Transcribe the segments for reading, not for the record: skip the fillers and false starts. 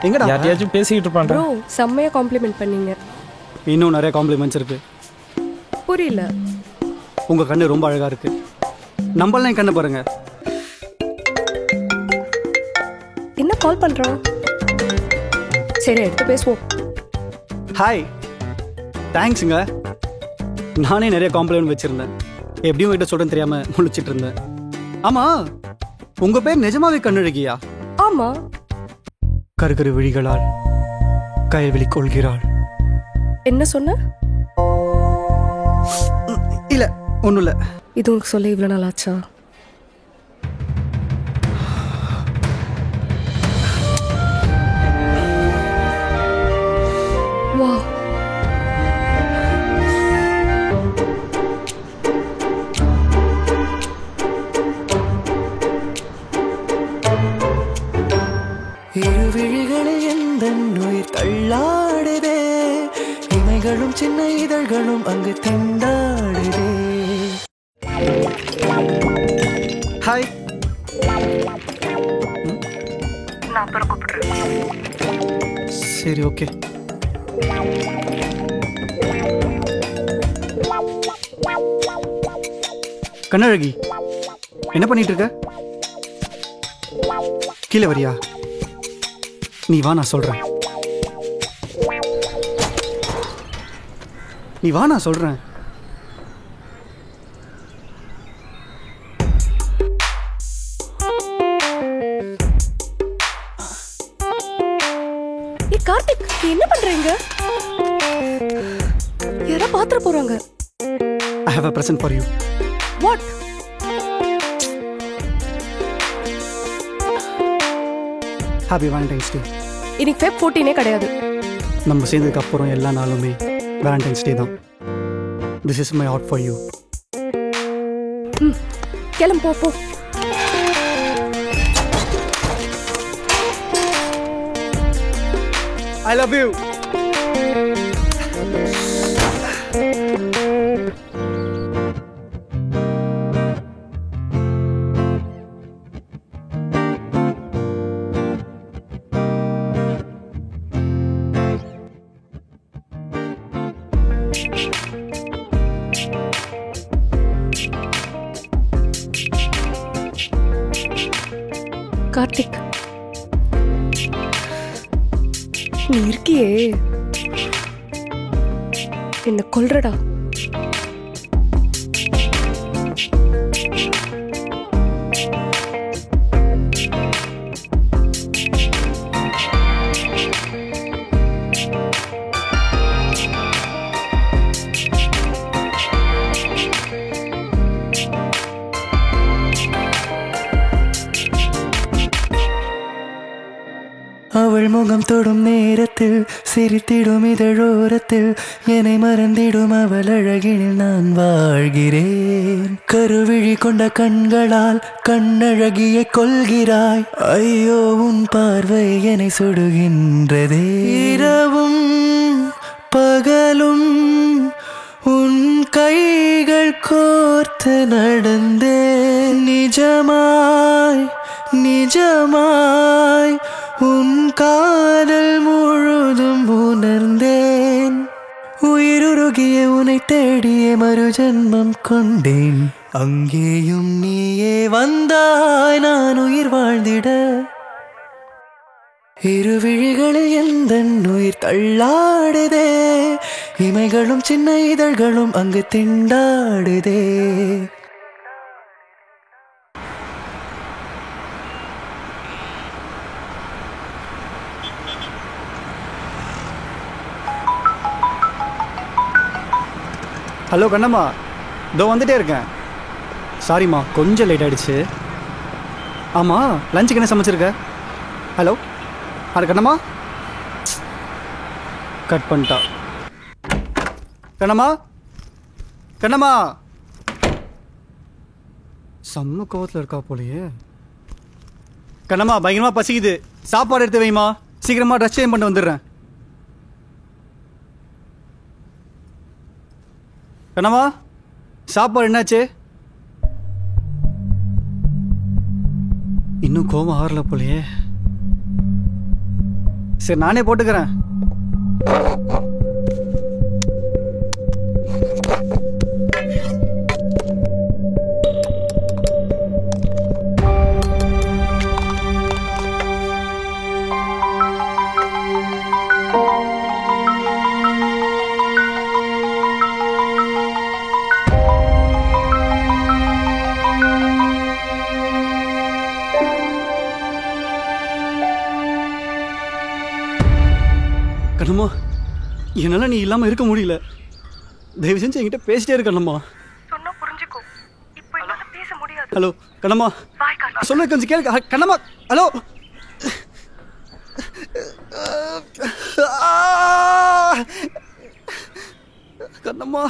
எங்கடா யாரையாச்சும் பேசிக்கிட்டு இருப்பான் ப்ரோ செம்மையா காம்ப்ளிமெண்ட் பண்ணீங்க. இன்னும் நிறைய காம்ப்ளிமெண்ட்ஸ் இருக்கு. புரியல. உங்க கண்ணு ரொம்ப அழகா இருக்கு. நம்மளாம் என் கண்ணை பாருங்க. என்ன கால் பண்றோம்? சரி எடுத்து பேசுவோம். ஹாய், தேங்க்ஸுங்க. நானே நிறைய காம்ப்ளிமெண்ட் வச்சிருந்தேன். எப்படியும் உங்ககிட்ட சொல்றேன்னு தெரியாம முழிச்சிட்டு இருந்தேன். ஆமா, உங்க பேர் நிஜமாவே கண்ணழகியா? ஆமா. கருகரு விழிகளால் கயல்வெளி கொள்கிறாள். என்ன சொன்ன? இல்ல ஒண்ணும் இல்ல. இது உங்களுக்கு சொல்ல இவ்வளவு நாள் ஆச்சா? வா. இருவிழிகளில் எந்த உயிர் தள்ளாடுதே, இமைகளும் சின்ன இதழ்களும் அங்கு திண்டாடுதே. ஹாய். நான் அப்புறம் கூப்பிடுறேன். சரி ஓகே. கண்ணழகி, என்ன பண்ணிட்டு இருக்க? கீழே வரியா? நீ வா, நான் சொல்றேன். நீ வா, நான் சொல்றேன். கார்த்திக், நீ என்ன பண்றீங்க? யாரா பாத்திர போறாங்க. I have a present for you. What? Happy Valentine's Day. இன்னைக்கு Feb 14 கிடையாது. நம்ம சேர்ந்ததுக்கு அப்புறம் எல்லா நாளுமே வேலண்டைன்ஸ் டே தான். This is my art for you. கிளம்பு போ. I love you. கார்த்திக், நீ இருக்கியே, என்ன கொல்றடா. அவள் முகம் தொடும் நேரத்தில் சிரித்திடும் இதழோரத்தில் என்னை மறந்திடும் அவள் அழகினில் நான் வாழ்கிறேன். கருவிழி கொண்ட கண்களால் கண்ணழகியை கொள்கிறாய். ஐயோ, உன் பார்வை என்னை சுடுகின்றதே. இரவும் பகலும் உன் கைகள் கோர்த்து நடந்தேன். நிஜமாய் நிஜமாய் உன் காதல் முழுதும் உணர்ந்தேன். உயிருருகிய உன்னை தேடிய மறு ஜென்மம் கொண்டேன். அங்கேயும் நீயே வந்தாய் நான் உயிர் வாழ்ந்திட. இருவிழிகளில் எந்த உயிர் தள்ளாடுதே, இமைகளும் சின்ன இதழ்களும் அங்கு திண்டாடுதே. ஹலோ கண்ணம்மா, இதோ வந்துட்டே இருக்கேன். சாரிம்மா, கொஞ்சம் லேட் ஆகிடுச்சு. ஆமாம், லஞ்சுக்கு என்ன சமைச்சிருக்க? ஹலோ, அது கண்ணம்மா, கட் பண்ணிட்டா. கண்ணம்மா, கண்ணம்மா, செம்ம கோவத்தில் இருக்கா போலையே. கண்ணம்மா, பயங்கரமா பசிக்குது, சாப்பாடு எடுத்து வைமா, சீக்கிரமா ட்ரெஸ் சேஞ்ச் பண்ணிட்டு வந்துடுறேன். கண்ணம்மா, சாப்பாடு என்னாச்சு? இன்னும் கோவம் ஆறல போலையே. சரி, நானே போட்டுக்கிறேன். கண்ணம்மா, என்னால நீ இல்லாம இருக்க முடியல. தயவு செஞ்சு என்கிட்ட பேசிட்டே இருக்கணும்மா. சொன்னா புரிஞ்சுக்கோ. இப்போ என்னால பேச முடியாது. ஹலோ கண்ணம்மா, சொல்ல கொஞ்சம் கேளு. கண்ணம்மா, ஹலோ. கண்ணம்மா,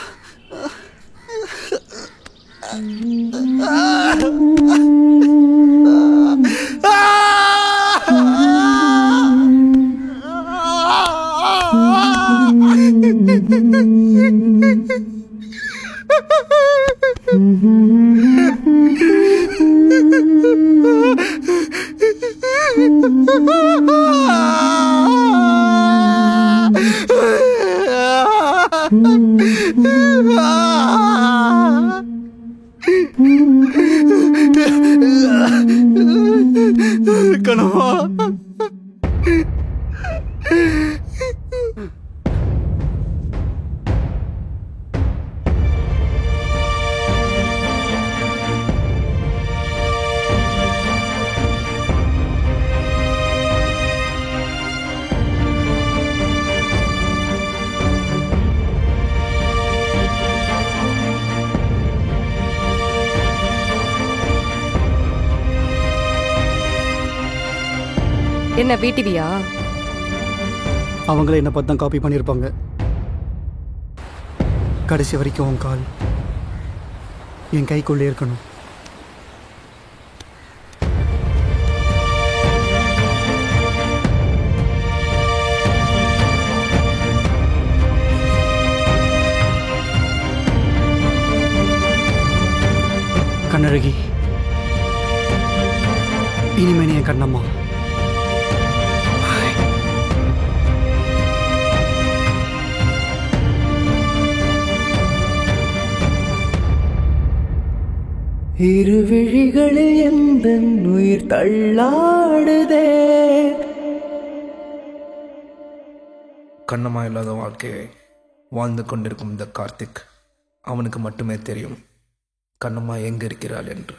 கண்ணம்மா, என்ன வீட்டுவியா? அவங்களே என்னை பார்த்து தான் காப்பி பண்ணியிருப்பாங்க. கடைசி வரைக்கும் உன் கால் என் கைக்குள்ளே இருக்கணும். கண்ணழகி, இனிமே நீ என் கண்ணம்மா. இரு விழிகளில் எந்த உயிர் தள்ளாடுதே. கண்ணம்மா இல்லாத வாழ்க்கையை வாழ்ந்து கொண்டிருக்கும் இந்த கார்த்திக், அவனுக்கு மட்டுமே தெரியும் கண்ணம்மா எங்கே இருக்கிறாள் என்று.